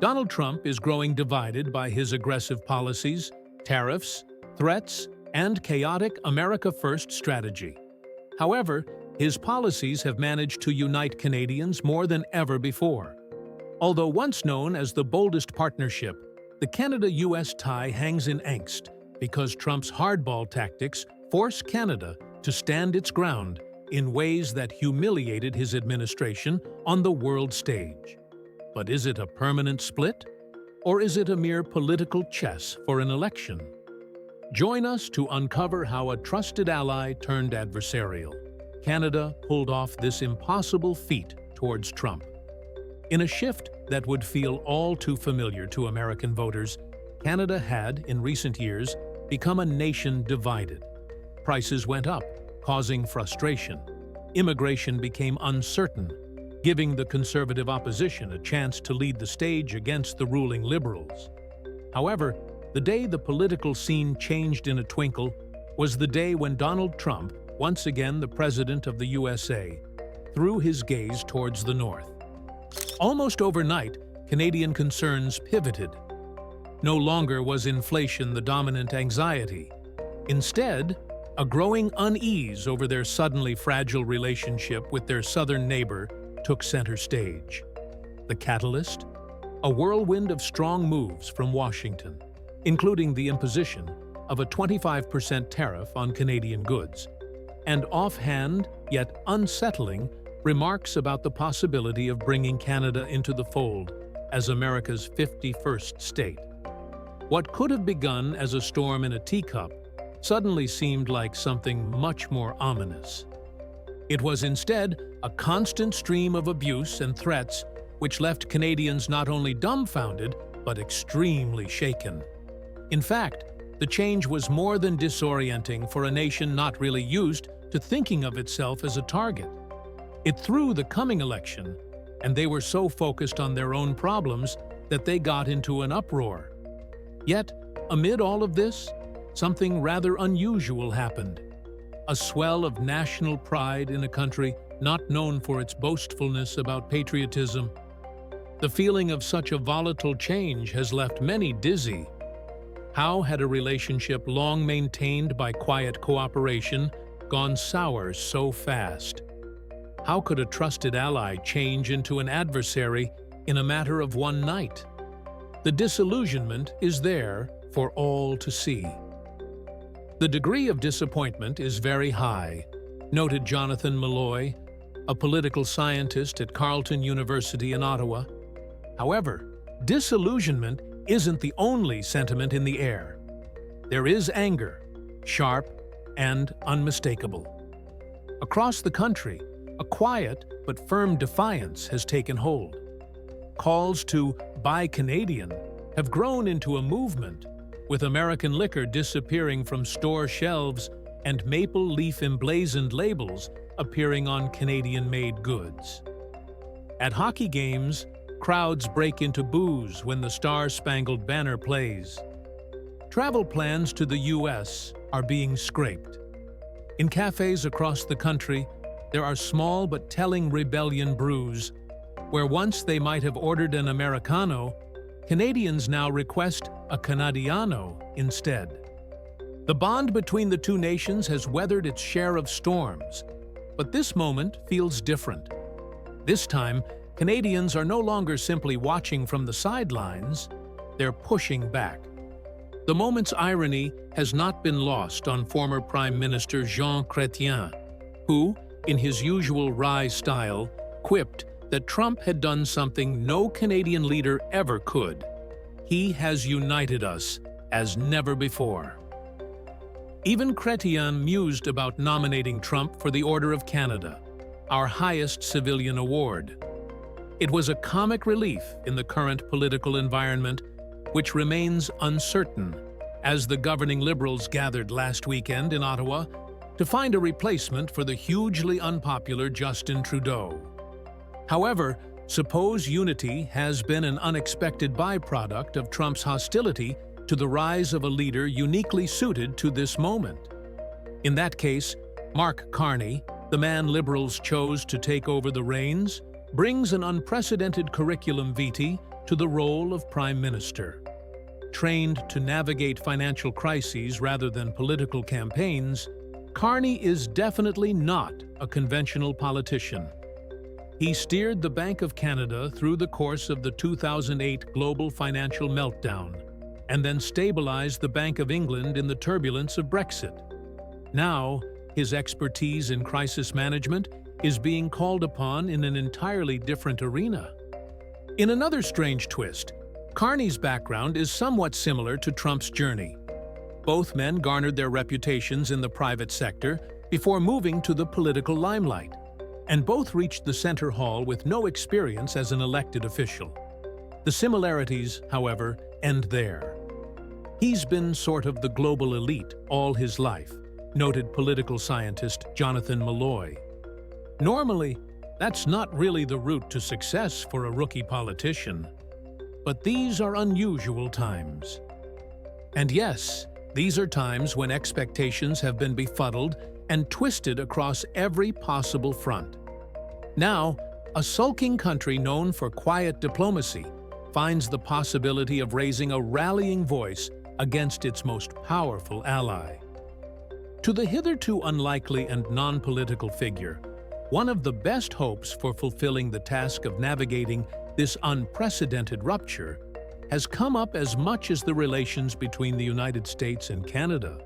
Donald Trump is growing divided by his aggressive policies, tariffs, threats, and chaotic America First strategy. However, his policies have managed to unite Canadians more than ever before. Although once known as the boldest partnership, the Canada-US tie hangs in angst because Trump's hardball tactics force Canada to stand its ground in ways that humiliated his administration on the world stage. But is it a permanent split? Or is it a mere political chess for an election? Join us to uncover how a trusted ally turned adversarial. Canada pulled off this impossible feat towards Trump. In a shift that would feel all too familiar to American voters, Canada had, in recent years, become a nation divided. Prices went up, causing frustration. Immigration became uncertain, giving the conservative opposition a chance to lead the stage against the ruling Liberals. However, the day the political scene changed in a twinkle was the day when Donald Trump, once again the President of the USA, threw his gaze towards the North. Almost overnight, Canadian concerns pivoted. No longer was inflation the dominant anxiety. Instead, a growing unease over their suddenly fragile relationship with their southern neighbor took center stage. The catalyst? A whirlwind of strong moves from Washington, including the imposition of a 25% tariff on Canadian goods, and offhand, yet unsettling, remarks about the possibility of bringing Canada into the fold as America's 51st state. What could have begun as a storm in a teacup suddenly seemed like something much more ominous. It was instead a constant stream of abuse and threats which left Canadians not only dumbfounded, but extremely shaken. In fact, the change was more than disorienting for a nation not really used to thinking of itself as a target. It threw the coming election, and they were so focused on their own problems that they got into an uproar. Yet, amid all of this, something rather unusual happened. A swell of national pride in a country not known for its boastfulness about patriotism. The feeling of such a volatile change has left many dizzy. How had a relationship long maintained by quiet cooperation gone sour so fast? How could a trusted ally change into an adversary in a matter of one night? The disillusionment is there for all to see. The degree of disappointment is very high, noted Jonathan Malloy, a political scientist at Carleton University in Ottawa. However, disillusionment isn't the only sentiment in the air. There is anger, sharp and unmistakable. Across the country, a quiet but firm defiance has taken hold. Calls to "Buy Canadian" have grown into a movement, with American liquor disappearing from store shelves and maple leaf emblazoned labels appearing on Canadian-made goods. At hockey games, crowds break into boos when the Star-Spangled Banner plays. Travel plans to the U.S. are being scraped. In cafes across the country, there are small but telling rebellion brews, where once they might have ordered an Americano, Canadians now request a Canadiano instead. The bond between the two nations has weathered its share of storms, but this moment feels different. This time, Canadians are no longer simply watching from the sidelines, they're pushing back. The moment's irony has not been lost on former Prime Minister Jean Chrétien, who, in his usual wry style, quipped that Trump had done something no Canadian leader ever could. He has united us as never before. Even Chrétien mused about nominating Trump for the Order of Canada, our highest civilian award. It was a comic relief in the current political environment, which remains uncertain, as the governing Liberals gathered last weekend in Ottawa to find a replacement for the hugely unpopular Justin Trudeau. However, suppose unity has been an unexpected byproduct of Trump's hostility to the rise of a leader uniquely suited to this moment. In that case, Mark Carney, the man Liberals chose to take over the reins, brings an unprecedented curriculum vitae to the role of Prime Minister. Trained to navigate financial crises rather than political campaigns, Carney is definitely not a conventional politician. He steered the Bank of Canada through the course of the 2008 global financial meltdown, and then stabilized the Bank of England in the turbulence of Brexit. Now, his expertise in crisis management is being called upon in an entirely different arena. In another strange twist, Carney's background is somewhat similar to Trump's journey. Both men garnered their reputations in the private sector before moving to the political limelight, and both reached the center hall with no experience as an elected official. The similarities, however, end there. He's been sort of the global elite all his life, noted political scientist Jonathan Malloy. Normally, that's not really the route to success for a rookie politician. But these are unusual times. And yes, these are times when expectations have been befuddled and twisted across every possible front. Now, a sulking country known for quiet diplomacy finds the possibility of raising a rallying voice against its most powerful ally. To the hitherto unlikely and non-political figure, one of the best hopes for fulfilling the task of navigating this unprecedented rupture has come up as much as the relations between the United States and Canada.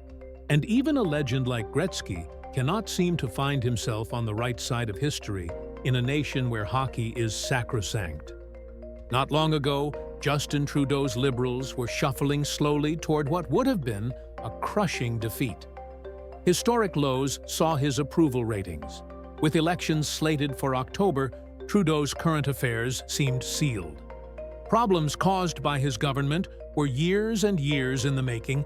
And even a legend like Gretzky cannot seem to find himself on the right side of history in a nation where hockey is sacrosanct. Not long ago, Justin Trudeau's Liberals were shuffling slowly toward what would have been a crushing defeat. Historic lows saw his approval ratings. With elections slated for October, Trudeau's current affairs seemed sealed. Problems caused by his government were years and years in the making,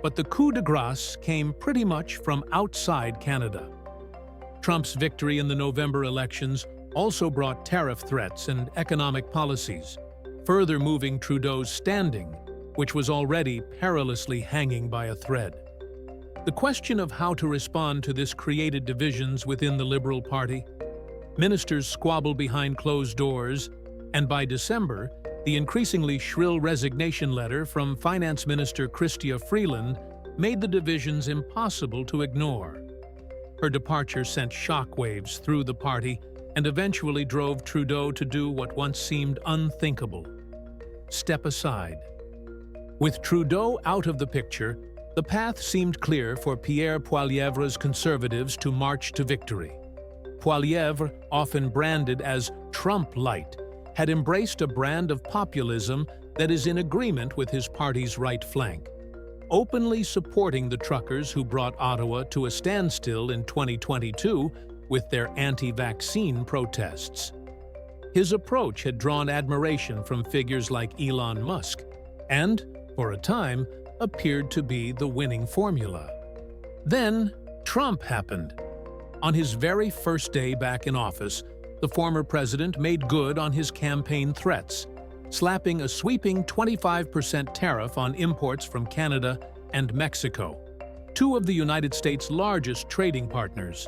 but the coup de grace came pretty much from outside Canada. Trump's victory in the November elections also brought tariff threats and economic policies, further moving Trudeau's standing, which was already perilously hanging by a thread. The question of how to respond to this created divisions within the Liberal Party. Ministers squabble behind closed doors, and by December, the increasingly shrill resignation letter from Finance Minister Chrystia Freeland made the divisions impossible to ignore. Her departure sent shockwaves through the party and eventually drove Trudeau to do what once seemed unthinkable: step aside. With Trudeau out of the picture, the path seemed clear for Pierre Poilievre's Conservatives to march to victory. Poilievre, often branded as Trump-light, had embraced a brand of populism that is in agreement with his party's right flank, openly supporting the truckers who brought Ottawa to a standstill in 2022 with their anti-vaccine protests. His approach had drawn admiration from figures like Elon Musk and, for a time, appeared to be the winning formula. Then, Trump happened. On his very first day back in office, the former president made good on his campaign threats, slapping a sweeping 25% tariff on imports from Canada and Mexico, two of the United States' largest trading partners.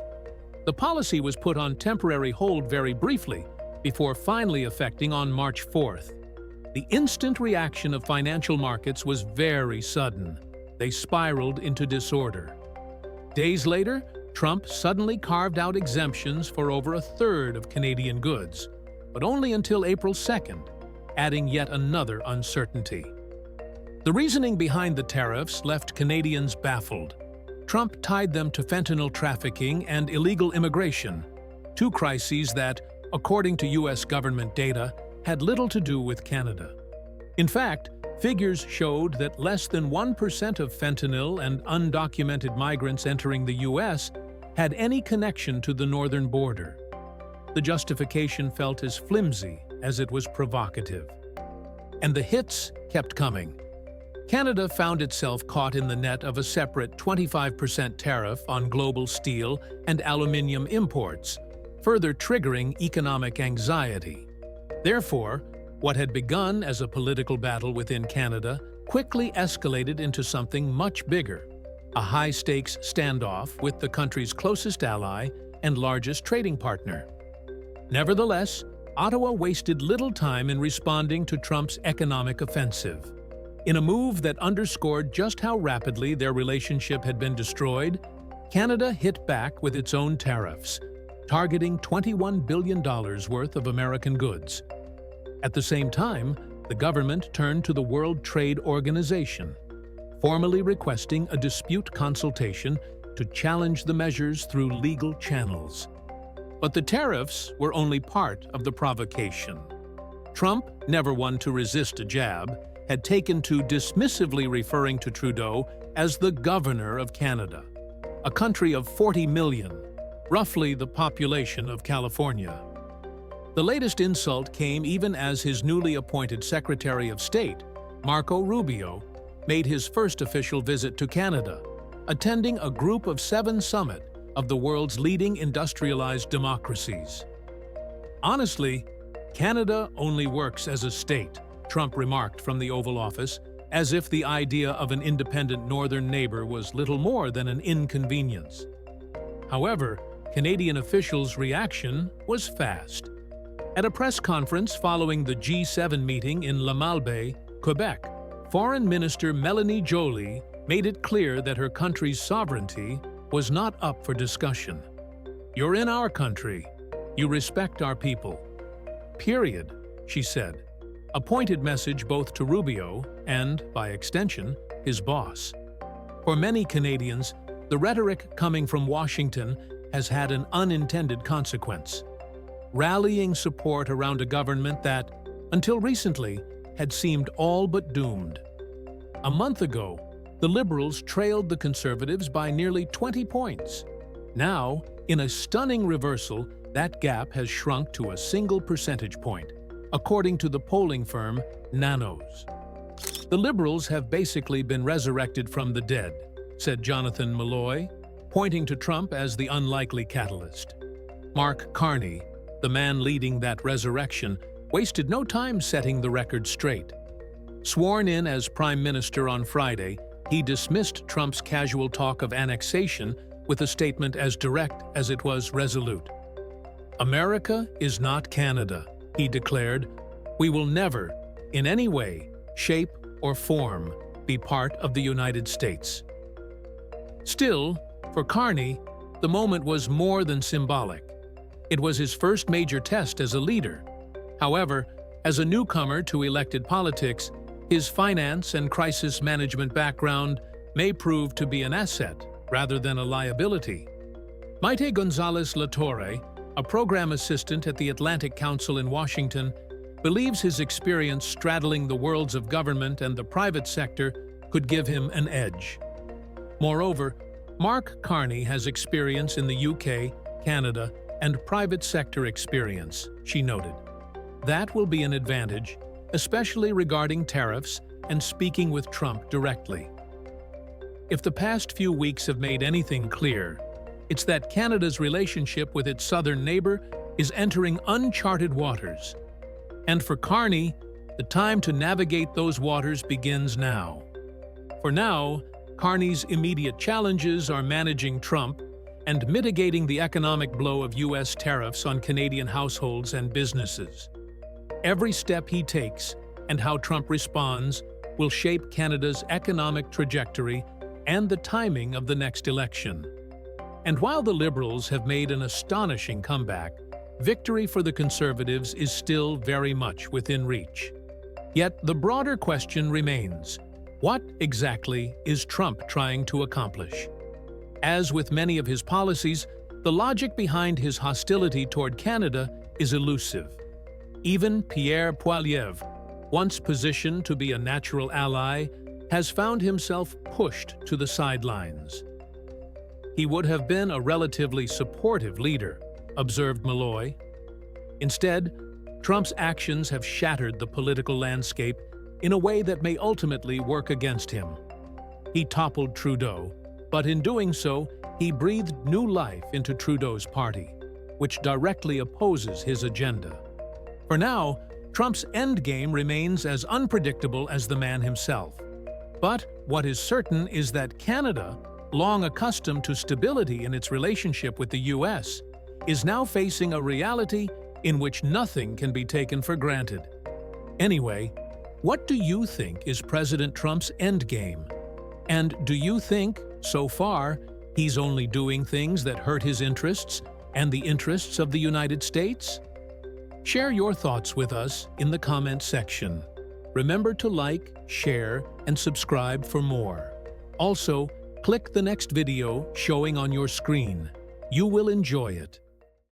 The policy was put on temporary hold very briefly, before finally effecting on March 4th. The instant reaction of financial markets was very sudden. They spiraled into disorder. Days later, Trump suddenly carved out exemptions for over a third of Canadian goods, but only until April 2nd, adding yet another uncertainty. The reasoning behind the tariffs left Canadians baffled. Trump tied them to fentanyl trafficking and illegal immigration, two crises that, according to U.S. government data, had little to do with Canada. In fact, figures showed that less than 1% of fentanyl and undocumented migrants entering the U.S. had any connection to the northern border. The justification felt as flimsy as it was provocative. And the hits kept coming. Canada found itself caught in the net of a separate 25% tariff on global steel and aluminium imports, further triggering economic anxiety. Therefore, what had begun as a political battle within Canada quickly escalated into something much bigger: a high-stakes standoff with the country's closest ally and largest trading partner. Nevertheless, Ottawa wasted little time in responding to Trump's economic offensive. In a move that underscored just how rapidly their relationship had been destroyed, Canada hit back with its own tariffs, targeting $21 billion worth of American goods. At the same time, the government turned to the World Trade Organization, formally requesting a dispute consultation to challenge the measures through legal channels. But the tariffs were only part of the provocation. Trump, never one to resist a jab, had taken to dismissively referring to Trudeau as the governor of Canada, a country of 40 million, roughly the population of California. The latest insult came even as his newly appointed Secretary of State, Marco Rubio, made his first official visit to Canada, attending a Group of 7 summit of the world's leading industrialized democracies. Honestly, Canada only works as a state, Trump remarked from the Oval Office, as if the idea of an independent northern neighbor was little more than an inconvenience. However, Canadian officials' reaction was fast. At a press conference following the G7 meeting in La Malbaie, Quebec, Foreign Minister Mélanie Joly made it clear that her country's sovereignty was not up for discussion. "You're in our country. You respect our people. Period," she said, a pointed message both to Rubio and, by extension, his boss. For many Canadians, the rhetoric coming from Washington has had an unintended consequence, rallying support around a government that, until recently, had seemed all but doomed. A month ago, the Liberals trailed the Conservatives by nearly 20 points. Now, in a stunning reversal, that gap has shrunk to a single percentage point, according to the polling firm Nanos. "The Liberals have basically been resurrected from the dead," said Jonathan Malloy, pointing to Trump as the unlikely catalyst. Mark Carney, the man leading that resurrection, wasted no time setting the record straight. Sworn in as Prime Minister on Friday, he dismissed Trump's casual talk of annexation with a statement as direct as it was resolute. "America is not Canada," he declared. "We will never, in any way, shape, or form, be part of the United States." Still, for Carney, the moment was more than symbolic. It was his first major test as a leader. However, as a newcomer to elected politics, his finance and crisis management background may prove to be an asset rather than a liability. Maite Gonzalez-Latorre, a program assistant at the Atlantic Council in Washington, believes his experience straddling the worlds of government and the private sector could give him an edge. Moreover, Mark Carney has experience in the UK, Canada, and private sector experience, she noted. That will be an advantage, especially regarding tariffs and speaking with Trump directly. If the past few weeks have made anything clear, it's that Canada's relationship with its southern neighbor is entering uncharted waters. And for Carney, the time to navigate those waters begins now. For now, Carney's immediate challenges are managing Trump and mitigating the economic blow of U.S. tariffs on Canadian households and businesses. Every step he takes and how Trump responds will shape Canada's economic trajectory and the timing of the next election. And while the Liberals have made an astonishing comeback, victory for the Conservatives is still very much within reach. Yet the broader question remains: what exactly is Trump trying to accomplish? As with many of his policies, the logic behind his hostility toward Canada is elusive. Even Pierre Poilievre, once positioned to be a natural ally, has found himself pushed to the sidelines. He would have been a relatively supportive leader, observed Malloy. Instead, Trump's actions have shattered the political landscape in a way that may ultimately work against him. He toppled Trudeau, but in doing so, he breathed new life into Trudeau's party, which directly opposes his agenda. For now, Trump's endgame remains as unpredictable as the man himself. But what is certain is that Canada, long accustomed to stability in its relationship with the U.S., is now facing a reality in which nothing can be taken for granted. Anyway, what do you think is President Trump's endgame? And do you think, so far, he's only doing things that hurt his interests and the interests of the United States? Share your thoughts with us in the comment section. Remember to like, share, and subscribe for more. Also, click the next video showing on your screen. You will enjoy it.